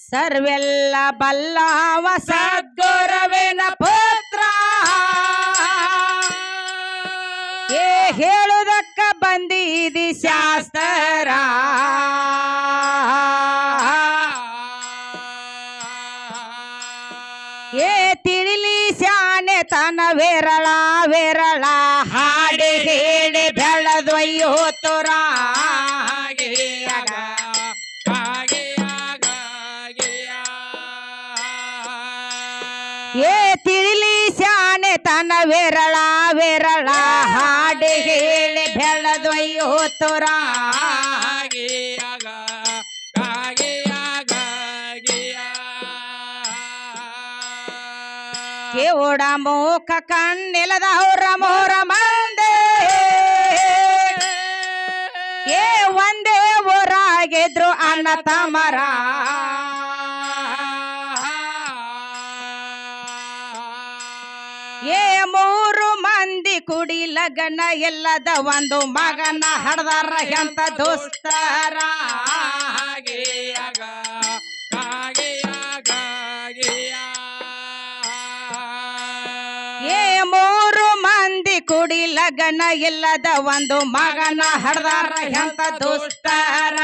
ಸರ್ವೆಲ್ಲ ಬಲ್ಲವ ಸದ್ಗುರುವಿನ ಪುತ್ರ ಏ ಹೇಳುದಕ್ಕ ಬಂದಿದಿ ಶಾಸ್ತ್ರ ಏ ತಿಳಿಲಿ ಶಾನೆ ತನ ವಿರಳ ವಿರಳ ಹಾಡಿ ಹೇಳಿ ಬೆಳೆದೊಯ್ಯೋ ತುರ ಏ ತಿಳಿಲಿ ಶಾನೆ ತನ ವಿರಳ ವಿರಳ ಹಾಡಿ ಹೇಳಿ ಬೆಳೆದೊಯ್ಯೋ ತುರ ಕಿವುಡ ಮೂಕ ಕಣ್ಣಿಲ್ಲದವ್ರ ಮೂರ ಮಂದೆ ಏ ಒಂದೇ ಊರಾಗಿದ್ರು ಅಣ್ಣ ತಮರ ಏ ಮೂರು ಮಂದಿ ಕುಡಿ ಲಗ್ನ ಎಲ್ಲದ ಒಂದು ಮಗನ ಹಡ್ದಾರ ಎಂತ ದೋಸ್ತರ ಏ ಮೂರು ಮಂದಿ ಕುಡಿ ಲಗ್ನ ಇಲ್ಲದ ಒಂದು ಮಗನ ಹಡ್ದಾರ ಎಂತ ದೋಸ್ತರ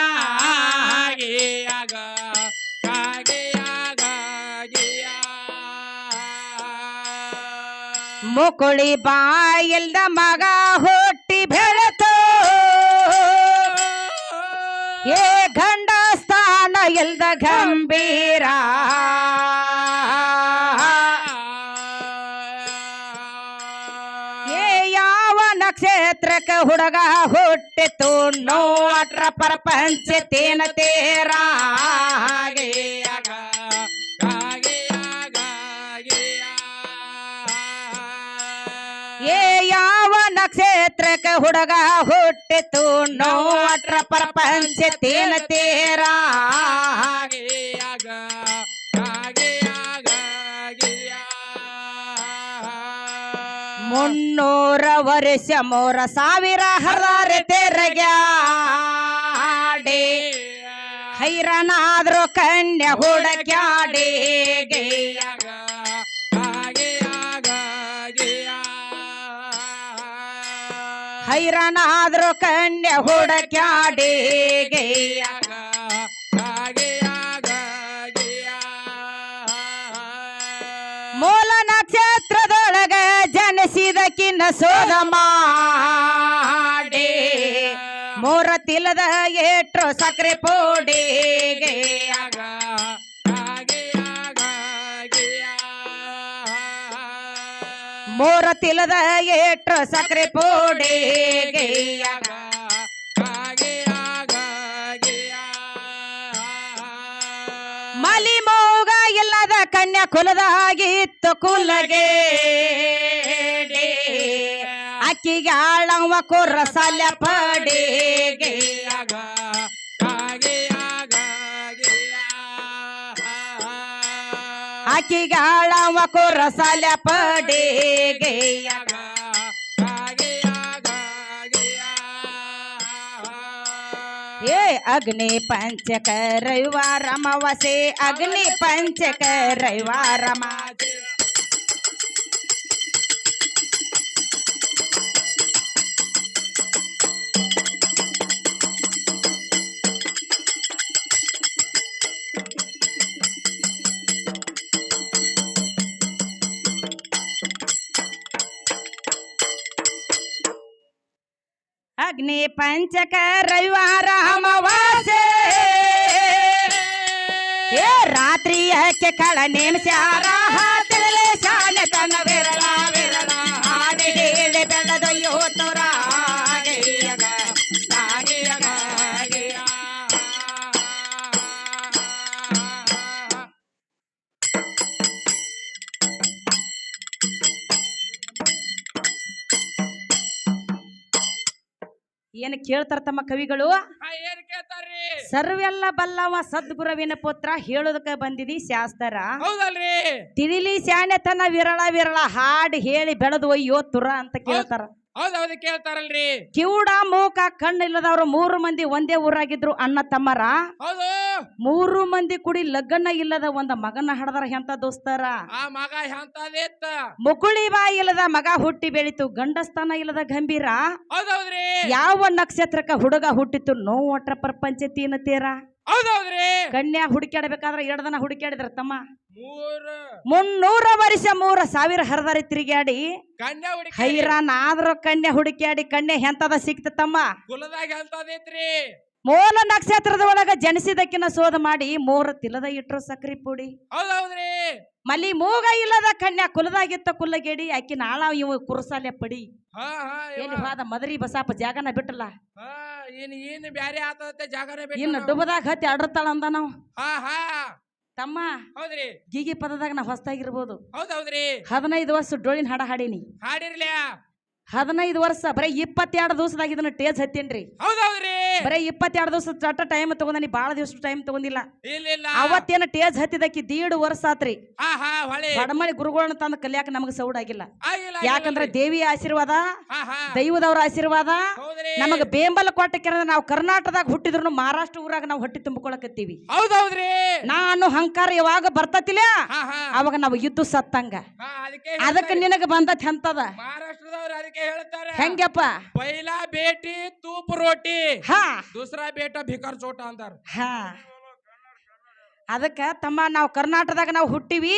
ಮುಕುಳಿ ಬಾಯಿಲ್ದ ಮಗ ಹುಟ್ಟಿ ಬೆಳೆತು ಏ ಗಂಡ ಸ್ಥಾನ ಇಲ್ದ ಗಂಭೀರ ಏ ಯಾವ ನಕ್ಷತ್ರಕ್ಕೆ ಹುಡುಗ ಹುಟ್ಟಿತು ನೋಟ್ರ ಪ್ರಪಂಚ ತೇನ ತೇರ ಏ ಯಾವ ನಕ್ಷತ್ರಕ್ಕೆ ಹುಡುಗ ಹುಟ್ಟಿತು ನೋಟ್ರ ಪ್ರಪಂಚ ತೇನ ತೇರ ಮುನ್ನೂರ ವರ್ಷ 3000 ಹರ್ದಾರೆ ತೆರಗ್ಯಾಡೆ ಹೈರಾನಾದ್ರು ಕನ್ಯಾ ಹುಡುಕ್ಯಾಡೆ ಹೈರಾನಾದ್ರು ಕನ್ಯಾ ಹುಡುಕ್ಯಾಡೆ ಮೂಲ ನಕ್ಷತ್ರದೊಳಗ ಜನಿಸಿದಕಿನ್ನ ಸೋದ ಮಾಡಿ ಮೂರ ತಿಲದ ಏಟ್ರು ಸಕ್ರೆ ಪೋಡಿಗೆ ಮೂರ ತಿಲದ ಏಟ್ರು ಸಕ್ರೆ ಪೋಡಿಗೆ ಮಲಿ ಮೋಗ ಇಲ್ಲದ ಕನ್ಯಾ ಕುಲದಾಗಿತ್ತು ಕುಲಗೆ ಅಕ್ಕಿಗೆ ಆಳವ ಕುರ್ರ ಸಾಲ ಪಡಿಗೆ ಅಕ್ಕಿಗೆ ಆಳವ ಕುರ್ರ ಸಾಲ ಪಡಿಗೆ ಏ ಅಗ್ನಿ ಪಂಚಕ ರವಿವಾರ ಅಮಾವಾಸೆ ಅಗ್ನಿ ಪಂಚಕ ರವಿವಾರ ಅಮಾವಾಸೆ ಅಗ್ನಿ ಪಂಚಕ ರವಿವಾರ ಅಮಾವಾಸೆ ಏ ರಾತ್ರಿ ಯಾಕೆ ಕಳ ನೇಮಸ್ಯಾರ ತಿಳಿಲೆ ಶಾನೆ ತನ್ನ ವಿರಳ ವಿರಳ ಹಾಡಿ ಹೇಳಿ ಬೆಳೆದೊಯ್ಯೋ ತುರ ಏನು ಕೇಳ್ತಾರ ತಮ್ಮ ಕವಿಗಳು ಸರ್ವೆಲ್ಲ ಬಲ್ಲವ ಸದ್ಗುರುವಿನ ಪುತ್ರ ಹೇಳೋದಕ್ಕೆ ಬಂದಿದಿ ಶಾಸ್ತ್ರ ತಿಳಿಲಿ ಶಾನೆ ತನ್ನ ವಿರಳ ವಿರಳ ಹಾಡಿ ಹೇಳಿ ಬೆಳೆದು ಒಯ್ಯೋ ತುರ ಅಂತ ಕೇಳ್ತಾರ ಹೌದೌದು ಕೇಳ್ತಾರಲ್ರಿ. ಕಿವುಡ ಮೂಕ ಕಣ್ಣು ಇಲ್ಲದವ್ರು 3 ಮಂದಿ ಒಂದೇ ಊರಾಗಿದ್ರು ಅಣ್ಣ ತಮ್ಮರ. ಹೌದು 3 ಮಂದಿ ಕೂಡಿ ಲಗ್ನ ಇಲ್ಲದ ಒಂದ ಮಗನ ಹಡದಾರ ಎಂತ ದೋಸ್ತಾರ. ಆ ಮಗ ಎಂತದಿತ್ತ. ಮುಕುಳಿ ಬಾಯಿ ಇಲ್ಲದ ಮಗ ಹುಟ್ಟಿ ಬೆಳಿತು ಗಂಡಸ್ತಾನ ಇಲ್ಲದ ಗಂಭೀರ. ಹೌದೌದ್ರಿ. ಯಾವ ನಕ್ಷತ್ರಕ್ಕ ಹುಡುಗ ಹುಟ್ಟಿತು ನೋವಟ್ರ ಪ್ರಪಂಚ ತೀನತೀರ. ಹೌದೌದ್ರಿ. ಕನ್ಯಾ ಹುಡುಕ್ಯಾಡಬೇಕಾದ್ರ 2 ದಿನ ಹುಡುಕ್ಯಾಡಿದ್ರ ತಮ್ಮ. 300 ವರ್ಷ 3,000 ಹರದಾರಿ ತಿರುಗಾಡಿ ಕನ್ಯಾ ಹುಡುಕಿ ಹೈರಾಣ ಆದ್ರ ಕನ್ಯಾ ಹುಡುಕ್ಯಾಡಿ ಕನ್ಯಾ ಎಂತದ ಸಿಕ್ತ ತಮ್ಮ. ಕುಲದಾಗ ಎಂತದೈತ್ರಿ. ಮೂಲ ನಕ್ಷತ್ರದ ಒಳಗ ಜನಿಸಿದಕ್ಕಿನ ಶೋಧ ಮಾಡಿ 3 ತಿಲದ ಇಟ್ರು ಸಕ್ರಿ ಪುಡಿ. ಹೌದೌದ್ರಿ. ಮಲಿ ಮೂಗ ಇಲ್ಲದ ಕನ್ಯಾ ಕುಲದಾಗಿತ್ತ ಕುಲ್ಲಗೇಡಿ ಆಕಿ ನಾಳ ಇವ ಕುರ್ಸಾಲೆ ಪಡಿ. ಹಾ ಹಾ ಎಲ್ಲಿ ಹೋದ ಮದರಿ ಬಸಾಪ ಜಾಗನ ಬಿಟ್ಟಲ್ಲ. ಹಾ ಏನು ಬ್ಯಾರೆ ಆತದತ್ತೆ ಜಾಗನೇ ಇನ್ನು ಬೇಕು. ಡುಬದಾಗ ಹತ್ತಿ ಅಡ್ರತಾಳ ಅಂದ ನಾವು ಹಾ ಹಾ ತಮ್ಮ. ಹೌದ್ರಿ. ಗೀಗಿ ಪದದಾಗ ನಾ ಹೊಸ್ತಾಗಿರ್ಬೋದು. ಹೌದೌದ್ರಿ. 15 ವರ್ಷ ಡೊಳ್ಳಿನ ಹಾಡ ಹಾಡೀನಿ. ಹಾಡಿರ್ಲ್ಯಾ. 15 ವರ್ಷ ಬರೀ 22 ದಿವಸದಾಗ ಇದನ್ನ ಟೇಜ್ ಹತ್ತೇನ್ರಿ. ಹೌದೌದ್ರಿ. ಬರೀ 22 ದಿವಸ ಚಟ್ಟ ಟೈಮ್ ತಗೊಂಡಿ ಬಾಳ ದಿವಸ ಟೈಮ್ ತಗೊಂಡಿಲ್ಲ. ಇಲ್ಲ ಅವತ್ತೇನ ಟೇಜ್ ಹತ್ತಿದಕ್ಕಿ 1.5 ವರ್ಷ ಆತ್ರಿ. ಹಾ ಹಾ ಹೊಳೆ ಬಡಮಳಿ ಗುರುಗಳನ್ನ ತಂದ ಕಲ್ಯಾಕ ನಮಗ ಸೌಡ್ ಆಗಿಲ್ಲ. ಆಗಿಲ್ಲ ಯಾಕಂದ್ರ ದೇವಿಯ ಆಶೀರ್ವಾದ ಹಾ ಹಾ ದೈವದವ್ರ ಆಶೀರ್ವಾದ ಹೌದ್ರಿ. ನಮಗ ಬೇಂಬಲ ಕೊಟ್ಟಕ್ಕೆ ನಾವು ಕರ್ನಾಟಕದಾಗ ಹುಟ್ಟಿದ್ರು ಮಹಾರಾಷ್ಟ್ರ ಊರಾಗ ನಾವು ಹೊಟ್ಟಿ ತುಂಬಿಕೊಳಕತ್ತೀವಿ. ಹೌದೌದ್ರಿ. ನಾನು ಹಂಕಾರ ಯಾವಾಗ ಬರ್ತತಿಲ್ಲ ಹಾ ಹಾ ಅವಾಗ ನಾವು ಇದ್ದು ಸತ್ತಂಗ. ಹಾ ಅದಕ್ಕೆ ನಿನಗ ಬಂದತ್ ಎಂತದ ಮಹಾರಾಷ್ಟ್ರದವ್ರು ಅದಕ್ಕೆ ಹೇಳ್ತಾರೆ ಹೆಂಗಪ್ಪ. ಪೈಲಾ ಬೇಟಿ ತೂಪ್ ರೋಟಿ ಹಾ ದೂಸರಾ ಬೇಟ ಭಿಕಾರ್ ಚೋಟ ಅಂತಾರ. ಹಾ ಅದಕ್ಕ ತಮ್ಮ ನಾವು ಕರ್ನಾಟಕದಾಗ ನಾವು ಹುಟ್ಟಿವಿ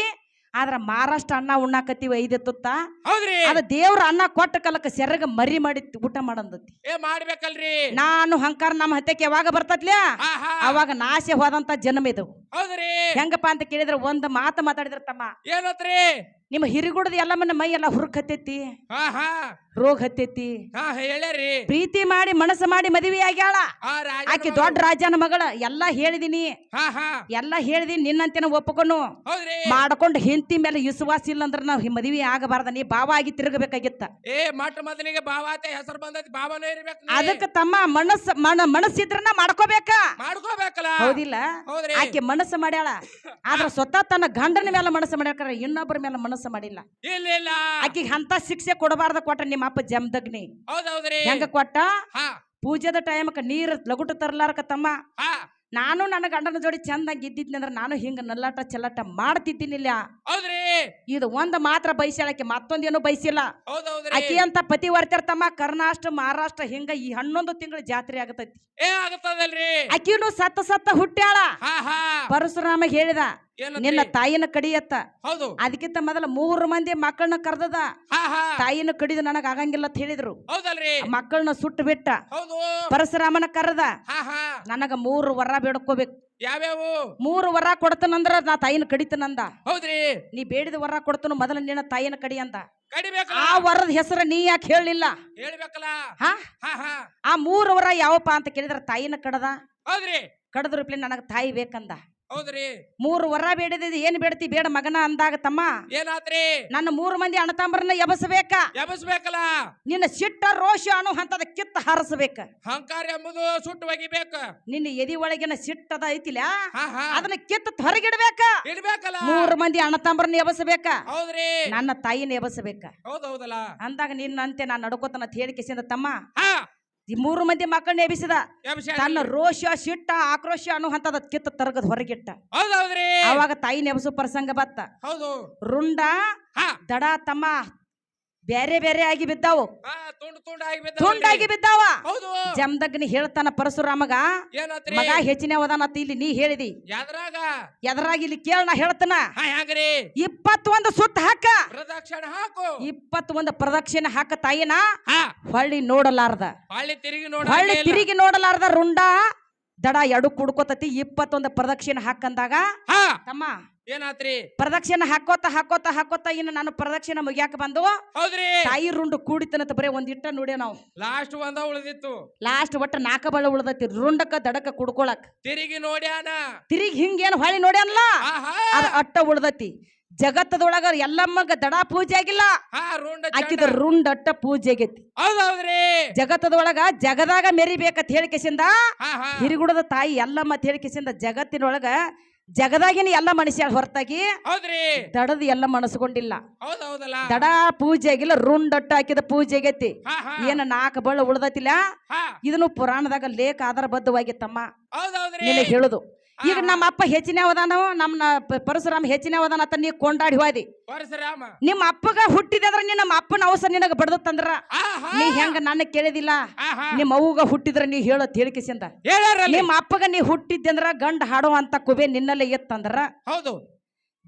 ಆದ್ರ ಮಹಾರಾಷ್ಟ್ರ ಅನ್ನ ಉಣ್ಣಾಕತ್ತೀವಿ 5 ತುತ್ತ. ಹೌದ್ರಿ. ಅದ ದೇವ್ರ ಅನ್ನ ಕೊಟ್ಟ ಕಲಕ ಸೆರಗ ಮರಿ ಮಾಡಿ ಊಟ ಮಾಡಂದತಿ. ಮಾಡ್ಬೇಕಲ್ರಿ. ನಾನು ಹಂಕಾರ ನಮ್ಮ ಹತ್ಯಕ್ಕೆ ಯಾವಾಗ ಬರ್ತತ್ಲ್ಯಾ ಹಾ ಹಾ ಅವಾಗ ನಾಶ ಹೋದಂತ ಜನ್ಮ ಇದು. ಹೌದ್ರಿ. ಹೆಂಗಪ್ಪ ಅಂತ ಕೇಳಿದ್ರ ಒಂದ್ ಮಾತು ಮಾತಾಡಿದ್ರ ತಮ್ಮ. ಏನತ್ರಿ. ನಿಮ್ಮ ಹಿರಿಗುಡದ ಎಲ್ಲಮ್ಮನ ಮೈ ಎಲ್ಲ ಹುರ್ಕ್ ಹತ್ತೈತಿ, ಹಾ ಹಾ ರೋಗ ಹತ್ತೈತಿ. ಹಾ ಹೇಳ್ಯಾರಿ. ಪ್ರೀತಿ ಮಾಡಿ ಮನಸ್ಸು ಮಾಡಿ ಮದುವೆ ಆಗ್ಯಾಳ ಆ ರಾಜ ಆಕಿ ದೊಡ್ಡ ರಾಜನ ಮಗಳ. ಎಲ್ಲಾ ಹೇಳಿದಿನಿ ಹಾ ಹಾ ಎಲ್ಲಾ ಹೇಳಿದೀನಿ ನಿನ್ನಂತೇನ ಒಪ್ಪಕೊಂಡು ಹೌದ್ರಿ. ಮಾಡ್ಕೊಂಡು ಹೆಂಡತಿ ಮೇಲೆ ವಿಶ್ವಾಸ ಇಲ್ಲ ಅಂದ್ರ ನಾವ್ ಮದುವೆ ಆಗಬಾರ್ದ. ನೀ ಬಾವ ಆಗಿ ತಿರುಗಬೇಕಾಗಿತ್ತ. ಮಟ್ಟ ಮೊದಲಿಗೆ ಬಾವಾತೆ ಹೆಸರು ಬಂದೈತಿ ಬಾವನೇ ಇರ್ಬೇಕು. ಅದಕ್ಕೆ ತಮ್ಮ ಮನಸ್ಸಿದ್ರನ ಮಾಡ್ಕೋಬೇಕ. ಮಾಡ್ಕೋಬೇಕಲ್ಲ. ಹೌದಿಲ್ಲ. ಹೌದ್ರಿ. ಆಕೆ ಮನಸ್ಸು ಮಾಡ್ಯಾಳ ಆದ್ರ ಸ್ವತಃ ತನ್ನ ಗಂಡನ ಮೇಲೆ ಮನಸ್ಸು ಮಾಡ್ಯಾರ, ಇನ್ನೊಬ್ಬರ ಮೇಲೆ ಮನಸ್ಸು ಮಾಡಿಲ್ಲ. ಇಲ್ಲ ಇಲ್ಲ ಆಕಿಗೆ ಅಂತ ಶಿಕ್ಷೆ ಕೊಡಬಾರ್ದ ಕೊಟ್ಟ ನಿಮ್ಮ ಅಪ್ಪ ಜಮದಗ್ನಿ. ಹೌದೌದ್ರಿ. ಹೆಂಗ ಕೊಟ್ಟ. ಹಾ ಪೂಜೆದ ಟೈಮಕ್ಕ ನೀರ್ ಲಗುಟ ತರ್ಲಾರಕ ತಮ್ಮ. ಹಾ ನಾನು ನನ್ನ ಗಂಡನ ಜೋಡಿ ಚಂದಾಗಿ ಇದ್ದಿದ್ನಿ ಅಂದ್ರ ನಾನು ಹಿಂಗ ನಲ್ಲಾಟ ಚೆಲ್ಲಾಟ ಮಾಡ್ತಿದ್ದೀನಿಲ್ಲ. ಹೌದ್ರಿ. ಇದು ಒಂದ್ ಮಾತ್ರ ಬಯಸ್ಯಾಳಕ್ಕೆ, ಮತ್ತೊಂದೇನು ಬಯಸಿಲ್ಲ. ಹೌದೌದ್ರಿ. ಆಕಿ ಅಂತ ಪತಿ ವರ್ತಿರ್ತಮ್ಮ. ಕರ್ನಾಟಕ ಮಹಾರಾಷ್ಟ್ರ ಹಿಂಗ ಈ 11 ತಿಂಗಳು ಜಾತ್ರೆ ಆಗತೈತಿ. ಆಗತ್ತದಲ್ರಿ. ಆಕಿನು ಸತ್ತ ಹುಟ್ಟ್ಯಾಳ. ಹಾ ಹಾ ಪರಶುರಾಮ ಹೇಳಿದ ನಿನ್ನ ತಾಯಿನ ಕಡಿಯತ್ತ. ಹೌದು. ಅದಕ್ಕಿಂತ ಮೊದಲ 3 ಮಂದಿ ಮಕ್ಕಳನ್ನ ಕರ್ದದ. ಹಾ ಹಾ ತಾಯಿನ ಕಡಿದು ನನಗ ಆಗಂಗಿಲ್ಲ ಅಂತ ಹೇಳಿದ್ರು. ಹೌದಲ್ರಿ. ಮಕ್ಕಳನ್ನ ಸುಟ್ಟು ಬಿಟ್ಟ. ಹೌದು. ಪರಶುರಾಮನ ಕರ್ದ ಹಾ ಹಾ ನನಗ 3 ವರ ಬೇಡ್ಕೋಬೇಕು. ಯಾವ್ಯಾವು. 3 ವರ ಕೊಡ್ತಾನಂದ್ರ ನಾ ತಾಯಿನ ಕಡಿತನಂದ. ಹೌದ್ರಿ. ನೀ ಬೇಡಿದ ವರ ಕೊಡ್ತನು ಮೊದಲ ನಿನ್ನ ತಾಯಿನ ಕಡಿ ಅಂದ. ಕಡಿಬೇಕಲ್ಲ. ಆ ವರದ ಹೆಸರು ನೀ ಯಾಕೆ ಹೇಳಿಲ್ಲ. ಹೇಳ್ಬೇಕಲ್ಲ. ಹಾ ಹಾ ಹಾ ಆ 3 ವರ ಯಾವಪ್ಪ ಅಂತ ಕೇಳಿದ್ರ ತಾಯಿನ ಕಡದ. ಹೌದ್ರಿ. ಕಡದ್ರಪ್ಲೆ ನನಗ ತಾಯಿ ಬೇಕಂದ. ಹೌದ್ರಿ. 3 ವರ ಬೇಡಿದ ಏನ್ ಬೇಡ್ತಿ ಬೇಡ ಮಗನ ಅಂದಾಗ ತಮ್ಮ ಏನಾತ್ರಿ. ನನ್ನ 3 ಮಂದಿ ಅಣ್ಣತಂಬರನ್ನ ಎಬಸಬೇಕ. ಎಬಸ್ಬೇಕಲ್ಲ. ನಿನ್ನ ಸಿಟ್ಟ ರೋಷ ಅನು ಹಂತದ ಕಿತ್ತ ಹಾರಿಸಬೇಕ. ಅಹಂಕಾರ ಎಂಬುದು ಸುಟ್ಟು ಒಗಿಬೇಕು. ನಿನ್ನ ಎದಿ ಒಳಗಿನ ಸಿಟ್ಟದ ಐತಿಲ್ಲ ಹಾ ಹಾ ಅದನ್ನ ಕಿತ್ತ ಹೊರಗಿಡ್ಬೇಕ. ಇಡ್ಬೇಕಲ್ಲ. 3 ಮಂದಿ ಅಣ್ಣತಂಬರನ್ನ ಎಬಸಬೇಕ. ಹೌದ್ರಿ. ನನ್ನ ತಾಯಿನ ಎಬಸಬೇಕ. ಹೌದೌದಲ್ಲ. ಅಂದಾಗ ನಿನ್ನಂತೆ ನಾನು ನಡ್ಕೋತನ ಹೇಳಿಕೆಸಿಂದ ತಮ್ಮ ಹಾ ಈ 3 ಮಂದಿ ಮಕ್ಕಳನ್ನ ಎಬಿಸಿದ. ಎಬ್ಸ್ಯಾರಿ. ತನ್ನ ರೋಷ ಸಿಟ್ಟ ಆಕ್ರೋಶ ಅನು ಹಂತದ ಕಿತ್ತ ತರಗದ ಹೊರಗಿಟ್ಟ. ಹೌದೌದ್ರಿ. ಅವಾಗ ತಾಯಿನ ಎಬಸು ಪ್ರಸಂಗ ಬತ್ತ. ಹೌದು. ರುಂಡ ಹಾ ದಡ ತಮ್ಮ ಬೇರೆ ಬೇರೆ ಆಗಿ ಬಿದ್ದಾವು. ಹಾ ತುಂಡಾಗಿ ಬಿದ್ದಾವ. ಹೌದು. ಜಮದಗ್ನಿ ಹೇಳ್ತಾನ ಪರಶುರಾಮಗ ಏನತ್ರಿ. ಮಗ ಹೆಚ್ಚಿನ ಅವದಾನತ್ ಇಲ್ಲಿ ನೀ ಹೇಳಿದಿ ಯಾದ್ರಾಗ. ಎದರಾಗಿ ಇಲ್ಲಿ ಕೇಳ ನಾ ಹೇಳ್ತಾನ. ಹಾ ಹೆಂಗ್ರಿ. 21 ಸುತ್ತ ಹಾಕ. ಪ್ರದಕ್ಷಿಣೆ ಹಾಕು. 21 ಪ್ರದಕ್ಷಿಣೆ ಹಾಕ ತಾಯಿನ. ಹಾ ಹೊಳ್ಳಿ ನೋಡಲಾರ್ದ. ಹೊಳ್ಳಿ ತಿರುಗಿ ಹೊಳ್ಳಿ ತಿರುಗಿ ನೋಡಲಾರ್ದ ರುಂಡ ದಡ ಎಡು ಕುಡ್ಕೋತತಿ. 21 ಪ್ರದಕ್ಷಿಣೆ ಹಾಕಂದಾಗ ಹಾ ತಮ್ಮ ಏನಾತ್ರಿ. ಪ್ರದಕ್ಷಿಣೆ ಹಾಕೋತ ಹಾಕೋತ ಹಾಕೋತ ಇನ್ನು ನಾನು ಪ್ರದಕ್ಷಿಣೆ ಮುಗಿಯಾಕ ಬಂದು ಹೌದ್ರಿ. ತಾಯಿ ರುಂಡು ಕೂಡಿತನತ ಬರೀ ಒಂದಿಟ್ಟ ನೋಡ್ಯ ನಾವು. ಲಾಸ್ಟ್ ಒಂದ ಉಳಿದಿತ್ತು. ಲಾಸ್ಟ್ ಒಟ್ಟ 4 ಬಳ ಉಳ್ದತಿ ರುಂಡಕ್ಕ ದಡಕ್ಕ ಕುಡ್ಕೊಳಕ್. ತಿರುಗಿ ನೋಡ್ಯಾನ. ತಿರುಗಿ ಹಿಂಗೇನು ಹೊಳ್ಳಿ ನೋಡ್ಯಾನಲ್ಲ ಅದ ಅಟ್ಟ ಉಳ್ದತಿ. ಜಗತ್ತದೊಳಗ ಎಲ್ಲಮ್ಮಗ ದಡ ಪೂಜೆ ಆಗಿಲ್ಲ. ಆಕಿದ ರುಂಡ ಅಟ್ಟ ಪೂಜೆ ಆಗೈತಿ. ಹೌದೌದ್ರಿ. ಜಗತ್ತದೊಳಗ ಜಗದಾಗ ಮೆರಿಬೇಕಂತ ಹೇಳಿಕೆಸಿಂದ ಹಿರಿಗುಡದ ತಾಯಿ ಎಲ್ಲಮ್ಮ ಅಂತ ಹೇಳಿಕೆಸಿಂದ ಜಗತ್ತಿನೊಳಗ ಜಗದಾಗಿನ ಎಲ್ಲ ಮನುಷ್ಯ ಹೊರತಾಗಿ ಹೌದ್ರಿ ದಡದ ಎಲ್ಲ ಮನಸ್ಕೊಂಡಿಲ್ಲ. ಹೌದೌದಲ್ಲ ದಡ ಪೂಜೆ ಆಗಿಲ್ಲ, ರುಂಡೊಟ್ಟ ಹಾಕಿದ ಪೂಜೆ ಆಗೈತಿ. ಹಾ ಹಾ ಏನ 4 ಬಳ್ಳ ಉಳ್ದತಿಲ್ಲ. ಹಾ ಇದನ್ನು ಪುರಾಣದಾಗ ಲೇಖ ಆಧಾರಬದ್ಧವಾಗಿತ್ತಮ್ಮ ಹೌದೌದ್ರಿ ನಿನಗೆ ಹೇಳುದು. ಹಾ, ಈಗ ನಮ್ಮ ಅಪ್ಪ ಹೆಚ್ಚಿನ ಅವದಾನ, ನಮ್ಮ ಪರಶುರಾಮ ಹೆಚ್ಚಿನ ಅವದಾನ ಅಂತ ನೀ ಕೊಂಡಾಡಿ ಹೋದಿ. ಪರಶುರಾಮ ನಿಮ್ಮ ಅಪ್ಪಗ ಹುಟ್ಟಿದ್ರೆ ನಿಮ್ಮ ಅಪ್ಪನ ಅವಸರ ನಿನಗ ಬಡದತ್ತಂದ್ರ ಆಹಾ ನೀ ಹೆಂಗ ನನ್ನ ಕೇಳಿದಿಲ್ಲ. ಆಹಾ ನಿಮ್ಮ ಅವ್ಗ ಹುಟ್ಟಿದ್ರ ನೀ ಹೇಳತ್ ಹೇಳಿಕೆಸಿಂದ. ಹೇಳ್ಯಾರಲ್ಲ ನಿಮ್ಮ ಅಪ್ಪಗ ನೀ ಹುಟ್ಟಿದ್ದಂದ್ರ ಗಂಡ ಹಾಡೋ ಅಂತ ಕುಬೆ ನಿನ್ನಲ್ಲೇ ಇತ್ತಂದ್ರ ಹೌದು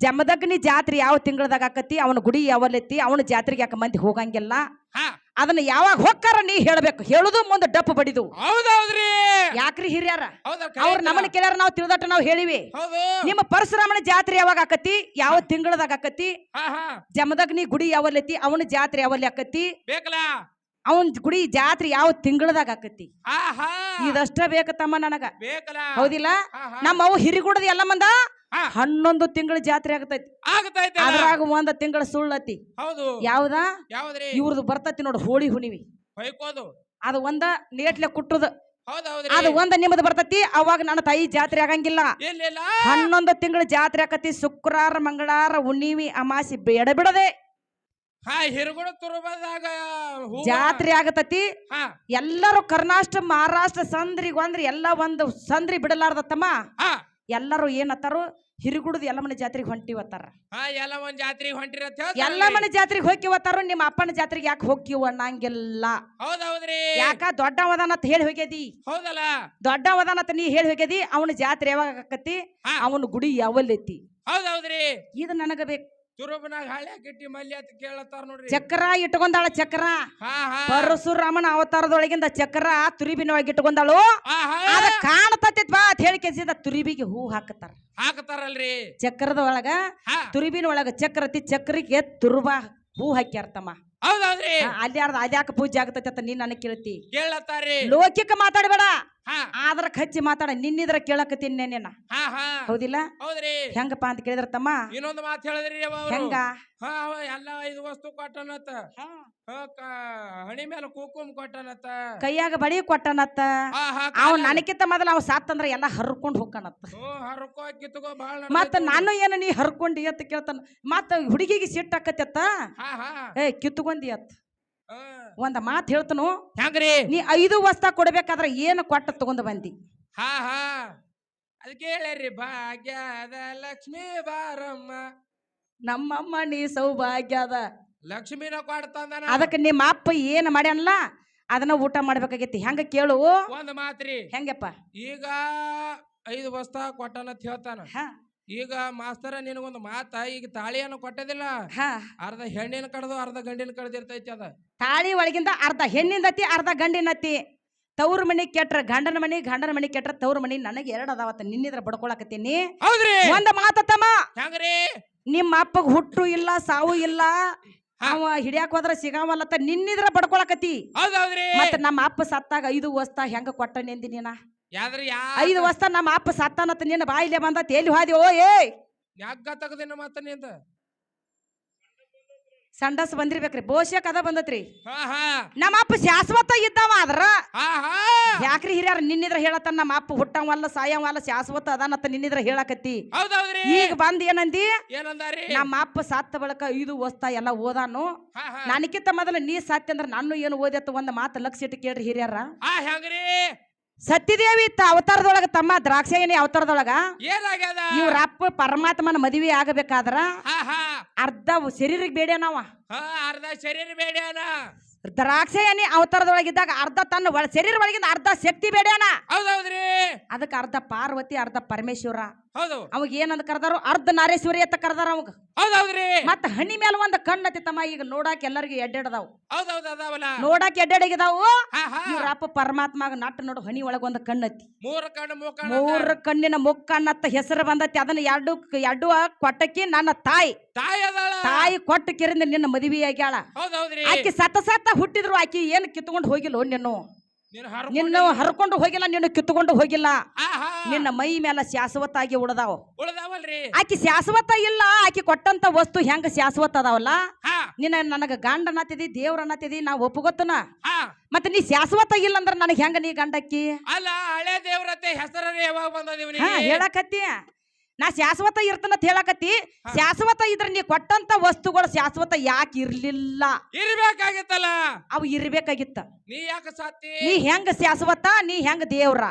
ಜಮದಗ್ನಿ ಜಾತ್ರೆ ಯಾವ ತಿಂಗಳದಾಗ ಆಕತಿ, ಅವನ ಗುಡಿ ಯಾವಲ್ಲೈತಿ, ಅವನ ಜಾತ್ರೆಗೆ ಯಾಕ ಮಂದಿ ಹೋಗಂಗಿಲ್ಲ. ಹಾ ಅದನ್ನ ಯಾವಾಗ ಹೊಕ್ಕಾರ ನೀ ಹೇಳ್ಬೇಕು. ಹೇಳುದು ಮುಂದೆ ಡಪ್ಪು ಬಡಿದು. ಹೌದೌದ್ರಿ ಯಾಕ್ರಿ ಹಿರಿಯಾರ ಹೌದಾ ಅವ್ರ ನಮ್ಮನ್ನ ಕೇಳ್ಯಾರ, ನಾವು ತಿಳಿದಟ್ಟ ನಾವು ಹೇಳಿವಿ. ಹೌದು ನಿಮ್ಮ ಪರಶುರಾಮನ ಜಾತ್ರೆ ಯಾವಾಗ ಆಕತಿ, ಯಾವ ತಿಂಗಳದಾಗ ಆಕತಿ, ಹಾ ಹಾ ಜಮದಗ್ನಿ ಗುಡಿ ಯಾವಲ್ಲೈತಿ, ಅವನ ಜಾತ್ರೆ ಯಾವಲ್ಲಿ ಆಕತಿ, ಬೇಕಲ್ಲ ಅವನ್ ಗುಡಿ ಜಾತ್ರೆ ಯಾವ ತಿಂಗಳದಾಗ ಆಕತಿ. ಆಹಾ ಇದಷ್ಟ ಬೇಕತ್ತಮ್ಮ ನನಗ. ಬೇಕಲ್ಲ ಹೌದಿಲ್ಲ. ಹಾ ಹಾ ನಮ್ಮ ಅವು ಹಿರಿಗುಡದ ಎಲ್ಲ ಮಂದ ಹಾ 11 ತಿಂಗಳ ಜಾತ್ರೆ ಆಗತೈತಿ. ಆಗತೈತೆ ಅದ್ರಾಗ 1 ತಿಂಗಳ ಸುಳ್ಳತಿ. ಹೌದು ಯಾವ್ದ ಯಾವ್ದ್ರಿ ಇವ್ರದ್ದು ಬರ್ತತಿ ನೋಡು, ಹೋಳಿ ಹುಣಿವಿ. ಹೊಯ್ಕೋದು ಅದು ಒಂದ ನೇಟ್ಲೆ ಕುಟ್ಟುದು. ಹೌದೌದ್ರಿ ಅದು ಒಂದ ನಿಮ್ಮದು ಬರ್ತತಿ. ಅವಾಗ ನನ್ನ ತಾಯಿ ಜಾತ್ರೆ ಆಗಂಗಿಲ್ಲ. ಇಲ್ಲ 11 ತಿಂಗಳ ಜಾತ್ರೆ ಆಕತಿ. ಶುಕ್ರವಾರ, ಮಂಗಳವಾರ, ಹುಣ್ಣಿಮೆ, ಅಮಾಸಿ ಬೇಡ ಬಿಡದೆ ಹಾ ಹಿರುಗುಡ ತುರುಬದಾಗ ಜಾತ್ರೆ ಆಗತತಿ. ಹಾ ಎಲ್ಲರೂ ಕರ್ನಾಟಕ, ಮಹಾರಾಷ್ಟ್ರ ಸಂದ್ರಿಗ್ ಒಂದ್ರಿ ಎಲ್ಲ ಒಂದು ಸಂದ್ರಿ ಬಿಡಲಾರ್ದತ್ತಮ್ಮ. ಹಾ ಎಲ್ಲರೂ ಏನತ್ತಾರು, ಹಿರಿಗುಡದ ಎಲ್ಲಮ್ಮನ ಜಾತ್ರೆಗೆ ಹೊಂಟಿವತ್ತಾರ. ಹಾ ಎಲ್ಲ ಒಂದ್ ಜಾತ್ರೆಗೆ ಹೊಂಟಿರತ್ ಎಲ್ಲಮ್ಮನ ಜಾತ್ರೆಗೆ ಹೋಗಿವತ್ತಾರು. ನಿಮ್ಮ ಅಪ್ಪನ ಜಾತ್ರೆಗೆ ಯಾಕೆ ಹೋಗಿವ ಅನ್ನಂಗಿಲ್ಲ. ಹೌದೌದ್ರಿ ಯಾಕ ದೊಡ್ಡವದಾನತ್ ಹೇಳಿ ಹೋಗ್ಯದಿ. ಹೌದಲ್ಲ ದೊಡ್ಡವದಾನತ್ ನೀ ಹೇಳಿ ಹೋಗ್ಯದಿ. ಅವನ ಜಾತ್ರೆ ಯಾವಾಗ ಆಕತಿ, ಹಾ. ಅವನ ಗುಡಿ ಯಾವಲ್ಲೈತಿ. ಹೌದೌದ್ರಿ ಇದು ನನಗ ಬೇಕು. ತುರುಬನಾಗ ಹಳ್ಳಿ ಗಿಟ್ಟಿ ಮಲ್ಲಿ ಅಂತ ಕೇಳತ್ತಾರ ನೋಡ್ರಿ. ಚಕ್ರ ಇಟ್ಕೊಂಡಾಳ. ಚಕ್ರ ಹಾ ಹಾ ಪರಶುರಾಮನ ಅವತಾರದೊಳಗಿಂದ ಚಕ್ರ ತುರಿಬಿನೊಳಗೆ ಇಟ್ಕೊಂಡಾಳು. ಆಹಾ ಅದ ಕಾಣತತಿ ಬಾ ಅಂತ ಹೇಳಿ ಕೆಸಿದ ತುರಿಬಿಗೆ ಹೂ ಹಾಕತಾರ. ಹಾಕತಾರಲ್ರಿ ಚಕ್ರದ ಒಳಗ ಹಾ ತುರಿಬಿನ ಒಳಗ ಚಕ್ರತಿ, ಚಕ್ರಿಗೆ ತುರುಬ ಹೂ ಹಾಕ್ಯಾರ್ತಮ್ಮ. ಹೌದೌದ್ರಿ ಅಲ್ಲಿ ಅದ್ಯಾಕ ಪೂಜೆ ಆಗತೈತಿ ಅಂತ ನೀನ್ ನನಗ್ ಕೇಳ್ತಿ. ಕೇಳತ್ತಾರಿ ಲೋಕಿಕ ಮಾತಾಡಬೇಡ, ಹಾ ಆದ್ರ ಹಚ್ಚಿ ಮಾತಾಡ. ನಿನ್ನಿದ್ರ ಕೇಳಕತ್ತೀನಿ ನೆನ. ಹಾ ಹಾ ಹೌದಿಲ್ಲ. ಹೌದ್ರಿ ಹೆಂಗಪ್ಪ ಅಂತ ಕೇಳಿದ್ರ ತಮ್ಮ, ಇನ್ನೊಂದು ಮಾತು ಹೇಳಿದ್ರಿ ಹೆಂಗ ಹಾ ಅವ ಎಲ್ಲ 5 ವಸ್ತು ಕೊಟ್ಟನತ್ತ. ಹಣಿ ಮೇಲೆ ಕುಕುಮ್ ಕೊಟ್ಟನತ್ತ. ಕೈಯಾಗ ಬಡಿ ಕೊಟ್ಟನತ್ತ. ಅವ್ ನನಕಿಂತ ಮೊದಲ ಅವ್ ಸಾತ್ತಂದ್ರ ಎಲ್ಲಾ ಹರ್ಕೊಂಡ್ ಹೋಗ್ಕನತ್ತ. ಹರ್ಕೋ ಕಿತ್ಕೋ ಬಾಳ ಮತ್ತ ನಾನು ಏನ ನೀ ಹರ್ಕೊಂಡಿ ಅಂತ ಕೇಳ್ತಾನ. ಮತ್ತ ಹುಡುಗಿಗೆ ಸಿಟ್ಟ ಆಕತ್ತ. ಹಾ ಹಾ ಕಿತ್ಕೊಂಡಿ ಅತ್ತ. ಹಾ. ಒಂದ ಮಾತು ಹೇಳ್ತನು, ಹೆಂಗ್ರಿ ನೀ 5 ವಸ್ತ ಕೊಡ್ಬೇಕಾದ್ರ ಏನು ಕೊಟ್ಟ ತಗೊಂಡ್ ಬಂದಿ. ಹಾ ಹಾ ಅದಕ್ಕೆ ಹೇಳ್ಯಾರಿ ಭಾಗ್ಯದ ಲಕ್ಷ್ಮೀ ಬಾರಮ್ಮ. ನಮ್ಮಮ್ಮ ನೀ ಸೌಭಾಗ್ಯದ ಲಕ್ಷ್ಮೀನ ಕೊಡ್ತಂದನ. ಅದಕ್ಕೆ ನಿಮ್ಮ ಅಪ್ಪ ಏನ್ ಮಾಡ್ಯಾನಲ್ಲ ಅದನ್ನ ಊಟ ಮಾಡ್ಬೇಕಾಗೈತಿ. ಹೆಂಗ ಕೇಳು. ಒಂದ್ ಮಾತ್ರಿ ಹೆಂಗಪ್ಪ, ಈಗ 5 ವಸ್ತ ಕೊಟ್ಟನತ್ ಹೇಳ್ತಾನ. ಈಗ ಮಾಸ್ತರ ನಿನಗೊಂದು ಮಾತ, ಈಗ ತಾಳಿಯನ್ನು ಕೊಟ್ಟದಿಲ್ಲ, ಅರ್ಧ ಹೆಣ್ಣಿನ ಕಡ್ದು ಅರ್ಧ ಗಂಡಿನ ಕಡ್ದಿರ್ತೈತಿ. ಅದ ತಾಳಿ ಒಳಗಿಂದ ಅರ್ಧ ಹೆಣ್ಣಿಂದತಿ ಅರ್ಧ ಗಂಡಿನತಿ. ತವ್ರ ಮನಿ ಕೆಟ್ರ ಗಂಡನ ಮನಿ, ಗಂಡನ ಮನಿ ಕೆಟ್ರ ತವ್ರ ಮನಿ. ನನಗೆ 2 ಅದಾವತ್ತ. ನಿನ್ನಿದ್ರ ಬಡ್ಕೊಳಕತ್ತೀನಿ. ಹೌದ್ರಿ ಒಂದ ಮಾತಮ್ಮ, ಹೆಂಗ್ರಿ ನಿಮ್ಮ ಅಪ್ಪಗ್ ಹುಟ್ಟು ಇಲ್ಲ, ಸಾವು ಇಲ್ಲ, ಅವ ಹಿಡಿಯಾಕ ಹೋದ್ರ ಸಿಗಾವಲ್ಲತ್ತ. ನಿನ್ನಿದ್ರ ಬಡ್ಕೊಳಕತಿ. ಹೌದೌದ್ರಿ ಮತ್ತ ನಮ್ಮ ಅಪ್ಪ ಸತ್ತಾಗ 5 ವಸ್ತ ಹೆಂಗ ಕೊಟ್ಟ ನೆಂದಿ ನೀನ. ಯಾದ್ರಿ 5 ವಸ್ತ ನಮ್ಮ ಅಪ್ಪ ಸತ್ತಾನತ್ತ. ನಿನ್ನ ಬಾಯಿಲೆ ಬಂದತ್. ಎಲ್ಲಿ ಹೋದಿ? ಓ ಏ ಯಾಕ ತಗದಿನ ಮತ್ತ ನಿಂದ ಸಂಡಸ್ ಬಂದಿರ್ಬೇಕ್ರಿ. ಬಹುಶಃ ಅದ ಬಂದತ್ರಿ. ಹಾ ಹಾ ನಮ್ಮ ಅಪ್ಪ ಶಾಶ್ವತ ಇದ್ದಾವ. ಆದ್ರ ಹಾ ಹಾ ಯಾಕ್ರಿ ಹಿರಿಯಾರ ನಿನ್ನಿದ್ರ ಹೇಳತ್ತ. ನಮ್ಮ ಅಪ್ಪ ಹುಟ್ಟವಲ್ಲ, ಸಾಯವಲ್ಲ, ಶಾಶ್ವತ ಅದಾನತ್ತ ನಿನ್ನಿದ್ರ ಹೇಳಕತ್ತಿ. ಹೌದೌದ್ರಿ ಈಗ ಬಂದ್ ಏನಂದಿ? ಏನಂದಾರಿ? ನಮ್ಮ ಅಪ್ಪ ಸತ್ತ ಬಳಕ 5 ವಸ್ತ ಎಲ್ಲ ಓದಾನು. ಹಾ ಹಾ ನನಕಿಂತ ಮೊದಲ ನೀ ಸತ್ಯ ಅಂದ್ರ ನಾನು ಏನು ಓದತ್ತ. ಒಂದ್ ಮಾತು ಲಕ್ಷ ಇಟ್ಟು ಕೇಳ್ರಿ ಹಿರಿಯಾರ. ಹಾ ಹೆಂಗ್ರಿ? ಸತ್ಯದೇವಿ ಅವತಾರದೊಳಗ ತಮ್ಮ ದ್ರಾಕ್ಷಾಯಣಿ ಅವತಾರದೊಳಗ ಏನಾಗ್ಯದ? ಇವ್ರ ಅಪ್ಪ ಪರಮಾತ್ಮನ ಮದುವೆ ಆಗಬೇಕಾದ್ರ ಹಾ ಹಾ ಅರ್ಧ ಶರೀರಕ್ಕೆ ಬೇಡ ನಾವ. ಹಾ ಅರ್ಧ ಶರೀರ ಬೇಡ್ಯಾನ. ದ್ರಾಕ್ಷಾಯಣಿ ಅವತಾರದೊಳಗಿದ್ದಾಗ ಅರ್ಧ ತನ್ನ ಶರೀರ ಒಳಗಿಂದ ಅರ್ಧ ಶಕ್ತಿ ಬೇಡ್ಯಾನ. ಹೌದೌದ್ರಿ ಅದಕ್ಕೆ ಅರ್ಧ ಪಾರ್ವತಿ, ಅರ್ಧ ಪರಮೇಶ್ವರ. ಹೌದು ಅವಾಗ ಏನಂತ ಕರ್ದಾರು? ಅರ್ಧ ನಾರೇಶ್ವರಿ ಅಂತ ಕರ್ದಾರ ಅವಾಗ. ಹೌದೌದ್ರಿ ಮತ್ತ ಹಣಿ ಮೇಲೆ ಒಂದು ಕಣ್ಣತಿ ತಮ್ಮ. ಈಗ ನೋಡಾಕ ಎಲ್ಲರಿಗೂ ಎಡ್ಡೆಡದಾವು. ಹೌದೌದು ಅದಾವಲ್ಲ. ನೋಡಾಕ ಎಡ್ಡೆಡಗಿದಾವು. ಹಾ ಹಾ ಇವ್ರ ಅಪ್ಪ ಪರಮಾತ್ಮ ನಟ್ಟು ನೋಡು ಹಣಿ ಒಳಗ ಒಂದು ಕಣ್ಣತಿ. 3 ಕಣ್ಣು ಮೂಕಣ್ಣ. 3 ಕಣ್ಣಿನ ಮುಕ್ಕಣ್ಣತ್ತ ಹೆಸರು ಬಂದತಿ. ಅದನ್ನ ಎರಡು ಕೊಟ್ಟಕ್ಕಿ ನನ್ನ ತಾಯಿ. ತಾಯಿ ಅದಾಳ. ತಾಯಿ ಕೊಟ್ಟ ಕಿರಿಂದ ನಿನ್ನ ಮದುವೆ ಆಗ್ಯಾಳ. ಹೌದೌದ್ರಿ ಆಕಿ ಸತ್ತ ಹುಟ್ಟಿದ್ರು ಆಕಿ ಏನು ಕಿತ್ಕೊಂಡು ಹೋಗಿಲ್ಲ. ನಿನ್ನ ಹರ್ಕೊಂಡು ಹೋಗಿಲ್ಲ, ನಿನ್ನ ಕಿತ್ಕೊಂಡು ಹೋಗಿಲ್ಲ. ನಿನ್ನ ಮೈ ಮೇಲೆ ಶಾಶ್ವತ ಆಗಿ ಉಳದಾವ. ಉಳದಾವಲ್ರಿ. ಆಕಿ ಶಾಶ್ವತ ಇಲ್ಲ. ಆಕಿ ಕೊಟ್ಟಂತ ವಸ್ತು ಹೆಂಗ ಶಾಶ್ವತ ಅದಾವಲ್ಲ. ನಿನ್ನ ನನಗ ಗಂಡ ಅನ್ನತಿದಿ, ದೇವ್ರ ಅನ್ನತಿದಿ, ನಾ ಒಪ್ಪುಗೊತ್ತನ. ಮತ್ತೆ ನೀ ಶಾಶ್ವತ ಇಲ್ಲ ಅಂದ್ರ ನನಗೆ ಹೆಂಗ ನೀ ಗಂಡಕ್ಕಿ? ಅಲ್ಲ ಹಳೆ ದೇವ್ರತೆ ಹೆಸರೇ ಯಾವಾಗ ಬಂದದಿವ್ ನೀ? ಹೇಳಕತ್ತಿ. ನಾ ಶಾಶ್ವತ ಇರ್ತನಂತ ಹೇಳಕತ್ತಿ. ಶಾಶ್ವತ ಇದ್ರ ನೀ ಕೊಟ್ಟಂತ ವಸ್ತುಗಳು ಶಾಶ್ವತ ಯಾಕೆ ಇರ್ಲಿಲ್ಲ? ಇರ್ಬೇಕಾಗಿತ್ತಲ್ಲ. ಅವು ಇರ್ಬೇಕಾಗಿತ್ತ. ನೀ ಯಾಕ ಸಾತಿ? ನೀ ಹೆಂಗ ಶಾಶ್ವತ, ನೀ ಹೆಂಗ ದೇವ್ರ?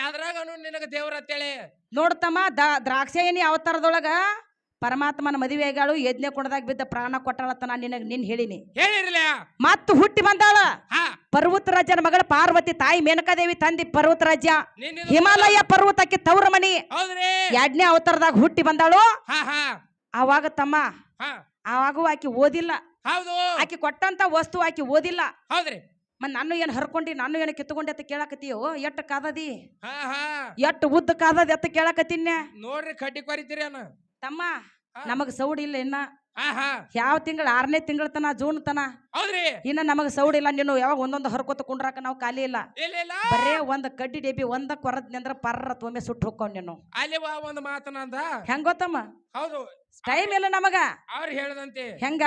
ಯಾವ್ದ್ರಾಗನು ನಿನಗ ದೇವ್ರ ಅಂತೇಳಿ ನೋಡ್ತಮ್ಮ. ದ್ರಾಕ್ಷಾಯಣಿ ಅವತಾರದೊಳಗ ಪರಮಾತ್ಮನ ಮದುವೆ ಆಗಾಳು, ಯಜ್ಞ ಕುಣದಾಗ ಬಿದ್ದ ಪ್ರಾಣ ಕೊಟ್ಟಾಳತ್ತ ನಾನು ನಿನ್ ಹೇಳಿನಿ. ಹೇಳಿರ್ಲ. ಮತ್ತ ಹುಟ್ಟಿ ಬಂದಾಳ ಪರ್ವತರಾಜನ ಮಗಳ ಪಾರ್ವತಿ, ತಾಯಿ ಮೇನಕಾದೇವಿ ತಂದಿ ಪರ್ವತರಾಜ, ಹಿಮಾಲಯ ಪರ್ವತಕ್ಕೆ ತವ್ರ ಮನಿ. ಎರಡನೇ ಅವತಾರದಾಗ ಹುಟ್ಟಿ ಬಂದಾಳು. ಅವಾಗ ತಮ್ಮ ಅವಾಗೂ ಆಕಿ ಓದಿಲ್ಲ. ಆಕಿ ಕೊಟ್ಟಂತ ವಸ್ತು ಆಕಿ ಓದಿಲ್ಲ. ಮತ್ ನಾನು ಏನ್ ಹರ್ಕೊಂಡಿ, ನಾನು ಏನ್ ಕಿತ್ಕೊಂಡಿ ಅಂತ ಕೇಳಕತ್ತೀಯೋ? ಎಟ್ಟ ಕಾದದಿ, ಎಟ್ಟ ಉದ್ದ ಕಾದದಿ ಅಂತ ಕೇಳಕತ್ತೀನಿ. ನೋಡ್ರಿ ಕಡ್ಡಿ ಕೊರಿತೀರಿ ತಮ್ಮ. ನಮಗ ಸೌಡಿ ಇಲ್ಲ ಇನ್ನ. ಯಾವ ತಿಂಗಳ 6ನೇ ತಿಂಗಳ ತನ, ಜೂನ್ ತನ ಇನ್ನ ನಮಗ ಸೌಡಿ ಇಲ್ಲ. ನೀನು ಯಾವಾಗ ಒಂದೊಂದು ಹರ್ಕೋತ ಕುಂಡ್ರಾಕ ನಾವು ಖಾಲಿ ಇಲ್ಲ. ಬರೇ ಒಂದ್ ಕಡ್ಡಿ ಡೇಬಿ ಒಂದ ಕೊರದ್ನಿ ಅಂದ್ರ ಪರ್ರತ್ ಒಮ್ಮೆ ಸುಟ್ಟು ಹೋಗ್ಕೊಂಡ್ ನೀನು. ಅಲ್ಲಿ ಒಂದು ಮಾತನಂದ ಹೆಂಗ ಗೊತ್ತಮ್ಮ? ಹೌದು, ಟೈಮ್ ಇಲ್ಲ ನಮಗ. ಅವ್ರು ಹೇಳ್ದಂತೆ ಹೆಂಗ?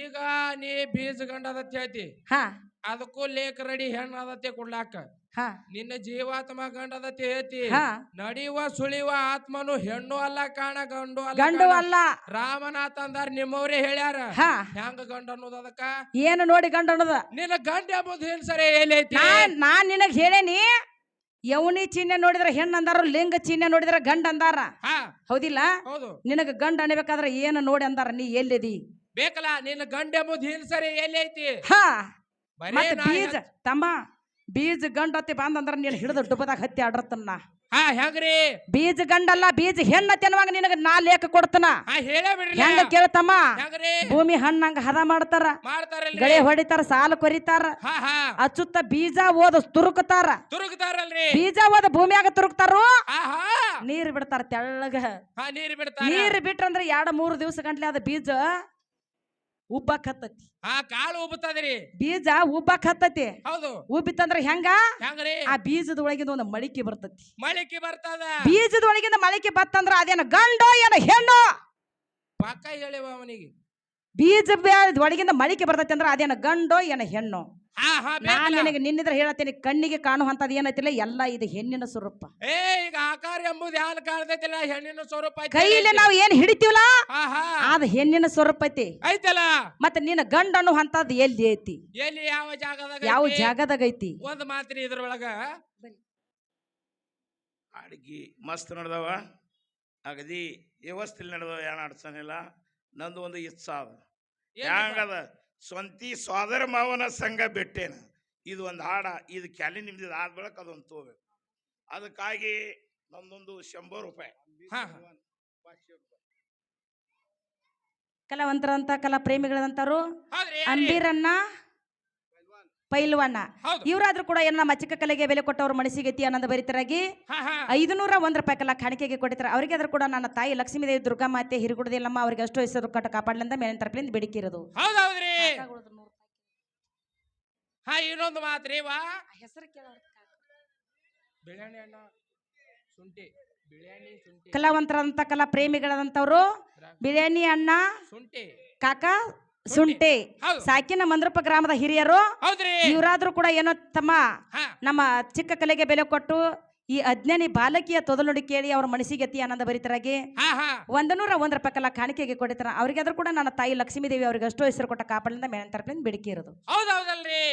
ಈಗ ನೀ ಬೀಜ ಗಂಡದ ಹೇಳ್ತಿ, ಅದಕ್ಕೂ ಲೇಖ ರೆಡಿ ಹೆಣ್ಣು ಅದತ್ತೆ ಕೊಡ್ಲಾಕ. ನಿನ್ನ ಜೀವಾತ್ಮ ಗಂಡದ ಹೇಳ್ತಿ, ನಡಿಯುವ ಸುಳಿಯುವ ಆತ್ಮನು ಹೆಣ್ಣು ಅಲ್ಲ ಕಾಣ, ಗಂಡು ಅಲ್ಲ. ರಾಮನಾಥ ಅಂದಾರ, ನಿಮ್ಮವ್ರೇ ಹೇಳ್ಯಾರ. ಹೆಂಗ ಗಂಡ ಅನ್ನೋದು ಅದಕ್ಕ? ಏನು ನೋಡಿ ಗಂಡ ಅನ್ನೋದ? ನಿನ್ನ ಗಂಡ ಎಂಬುದು ಏನ್ ಸರಿ ಎಲ್ಲೈತಿ? ನಾನ್ ನಿನಗ್ ಹೇಳೇನಿ, ಯೌನಿ ಚಿಹ್ನೆ ನೋಡಿದ್ರ ಹೆಣ್ಣು ಅಂದಾರ, ಲಿಂಗ ಚಿಹ್ನೆ ನೋಡಿದ್ರ ಗಂಡ ಅಂದಾರ. ಹೌದಿಲ್ಲ? ನಿನಗ ಗಂಡ ಅನ್ಬೇಕಾದ್ರ ಏನು ನೋಡಿ ಅಂದಾರ? ನೀ ಎಲ್ಲಿದಿ ಬೇಕಲ್ಲ. ನಿನ್ನ ಗಂಡ ಎಂಬುದು ಏನ್ ಸರಿ ಎಲ್ಲೈತಿ? ಬೀಜ ತಮ್ಮ, ಬೀಜ ಗಂಡತಿ ಬಂದಂದ್ರ ನೀನ್ ಹಿಡಿದು ಡುಬ್ಬದಾಗ ಹತ್ತಿ ಆಡರ್ತನ್ನ. ಹೆಂಗ್ರಿ? ಬೀಜ ಗಂಡಲ್ಲ, ಬೀಜ ಹೆಣ್ಣತಿ ಅನ್ನುವಾಗ ನಿನಗ ನಾ ಲೇಖ ಕೊಡ್ತನ. ಹೆಂಗ ಕೇಳ್ತಮ್ಮ? ಭೂಮಿ ಹಣ್ಣಂಗ ಹದ ಮಾಡ್ತಾರ, ಗಳೆ ಹೊಡಿತಾರ, ಸಾಲು ಕೊರಿತಾರ, ಅಚ್ಚುತ್ತ ಬೀಜ ಓದ ತುರುಕ್ತಾರ. ಬೀಜ ಓದ ಭೂಮಿಯಾಗ ತುರುಕ್ತಾರು, ನೀರ್ ಬಿಡ್ತಾರ ತೆಳ್ಳಗ. ನೀರ್ ಬಿಟ್ರಂದ್ರ 2-3 ದಿವಸ ಗಂಟ್ಲೆ ಅದ ಬೀಜ ಉಬ್ಬಕ್ ಹತ್ತತಿ. ಕಾಳು ಉಬ್ಬತದ್ರಿ, ಬೀಜ ಉಬ್ಬಕ್ ಹತ್ತತಿ. ಹೌದು, ಉಬ್ಬಿತ್ತಂದ್ರ ಹೆಂಗ? ಆ ಬೀಜದ ಒಳಗಿಂದ ಒಂದು ಮಳಿಕೆ ಬರ್ತತಿ. ಮಳಿಕೆ ಬರ್ತದ. ಬೀಜದ ಒಳಗಿಂದ ಮಳಿಕೆ ಬತ್ತಂದ್ರ ಅದೇನ ಗಂಡೋ ಏನ ಹೆಣ್ಣು? ಪಕ್ಕ ಹೇಳಿವ ಅವನಿಗೆ. ಬೀಜ ಒಳಗಿಂದ ಮಳಿಕೆ ಬರ್ತತಿ ಅಂದ್ರ ಅದೇನ ಗಂಡೋ ಏನ ಹೆಣ್ಣು? ನಾನು ನಿನಗೆ ನಿನ್ನಿದ್ರ ಹೇಳತ್ತೀನಿ, ಕಣ್ಣಿಗೆ ಕಾಣುವಂತದ್ ಏನೈತಿಲ್ಲ ಎಲ್ಲ ಇದು ಹೆಣ್ಣಿನ ಸ್ವರೂಪ. ಈಗ ಆಕಾರ ಎಂಬುದು ಯಾರು ಕಾಣ್ತೈತಿಲ್ಲ, ಹೆಣ್ಣಿನ ಸ್ವರೂಪ. ಕೈಲಿ ನಾವು ಏನ್ ಹಿಡಿತೀವಲ್ಲ ಅದ ಹೆಣ್ಣಿನ ಸ್ವರೂಪ ಐತಿ ಐತಲ್ಲ. ಮತ್ತೆ ನಿನ್ನ ಗಂಡ ಅನ್ನುವಂತದ್ ಎಲ್ಲಿ ಐತಿ? ಎಲ್ಲಿ ಯಾವ ಜಾಗದಾಗ? ಯಾವ ಜಾಗದಾಗ ಐತಿ? ಒಂದ್ ಮಾತ್ರಿ ಇದ್ರೊಳಗ ಅಡ್ಗಿ ಮಸ್ತ್ ನಡೆದವ, ಅಗದಿ ವ್ಯವಸ್ಥೆ ನಡೆದವ, ಏನ್ ಅಡ್ಸನಿಲ್ಲ. ನಂದು ಒಂದು ಇತ್ಸಾದ ಹೆಂಗದ, ಸ್ವಂತಿ ಸೋದರ ಮಾವನ ಸಂಘ ಬಿಟ್ಟೇನ. ಇದು ಒಂದು ಹಾಡ, ಇದು ಕ್ಯಾಲಿ ನಿಮ್ದು ಆದ ಬಳಕ ಅದೊಂದು ತಗೋಬೇಕು. ಅದಕ್ಕಾಗಿ ನಮ್ದೊಂದು 100 ರೂಪಾಯಿ. ಕಲಾವಂತರಂತ, ಕಲಾ ಪ್ರೇಮಿಗಳಂತಾರು ಅಂಬೀರಣ್ಣ, ಪೈಲ್ವಾನ, ಇವರಾದ್ರೂ ಕೂಡ ಏನ ನಮ್ಮ ಚಿಕ್ಕ ಕಲೆಗೆ ಬೆಲೆ ಕೊಟ್ಟವ್ರು ಮನಸ್ಸಿಗೆತಿ ಆನಂದ ಭರಿತರಾಗಿ 501 ರೂಪಾಯಿ ಕಲಾ ಕಾಣಿಕೆಗೆ ಕೊಟ್ಟಿರ್ತಾರೆ. ಅವರಿಗೆ ಆದ್ರೂ ಕೂಡ ನನ್ನ ತಾಯಿ ಲಕ್ಷ್ಮೀದೇವಿ, ದುರ್ಗಾಮಾತೆ, ಹಿರಿಗುಡದಿಲ್ಲಮ್ಮ ಅವ್ರಿಗೆ ಅಷ್ಟು ಹೆಸರು ಕಟ್ಟ ಕಾಪಾಡ್ಲಿಂದ ಮೇಲಿನ ತರಪಿಂದ ಬೇಡಿಕೆ ಇರೋದು. ಹೌದೌದ್ರಿ. ಇನ್ನೊಂದು ಮಾತ್ರಿ ಹೆಸರು ಬಿರಿಯಾನಿ ಅಣ್ಣ, ಶುಂಠಿ ಬಿರಿಯಾನಿ, ಶುಂಠಿ. ಕಲಾವಂತರಂತ, ಕಲಾ ಪ್ರೇಮಿಗಳಂತವ್ರು ಬಿರಿಯಾನಿ ಅಣ್ಣ, ಶುಂಠಿ ಕಾಕ, ಸುಂಟೆ, ಸಾಕಿನ ಮಂದ್ರಪ್ಪ ಗ್ರಾಮದ ಹಿರಿಯರು. ಇವರಾದ್ರೂ ಕೂಡ ಏನೋ ತಮ್ಮ ನಮ್ಮ ಚಿಕ್ಕ ಕಲೆಗೆ ಬೆಲೆ ಕೊಟ್ಟು ಈ ಅಜ್ಞಾನಿ ಬಾಲಕಿಯ ತೊದಲುಡಿ ಕೇಳಿ ಅವ್ರ ಮನಸ್ಸಿಗೆತಿ ಆನಂದ ಭರಿತರಾಗಿ 101 ರೂಪಾಯಿ ಕಲಾ ಕಾಣಿಕೆಗೆ ಕೊಟ್ಟಿರ್ತಾರ. ಅವ್ರಿಗಾದ್ರೂ ಕೂಡ ನನ್ನ ತಾಯಿ ಲಕ್ಷ್ಮೀದೇವಿ ಅವ್ರಿಗೆ ಅಷ್ಟು ಹೆಸರು ಕೊಟ್ಟ ಕಾಪಾಡಿನಿಂದ ಮೇಲಿನ ತರಪಿನಿಂದ ಬೇಡಿಕೆ ಇರೋದು. ಹೌದೌದಲ್ರಿ.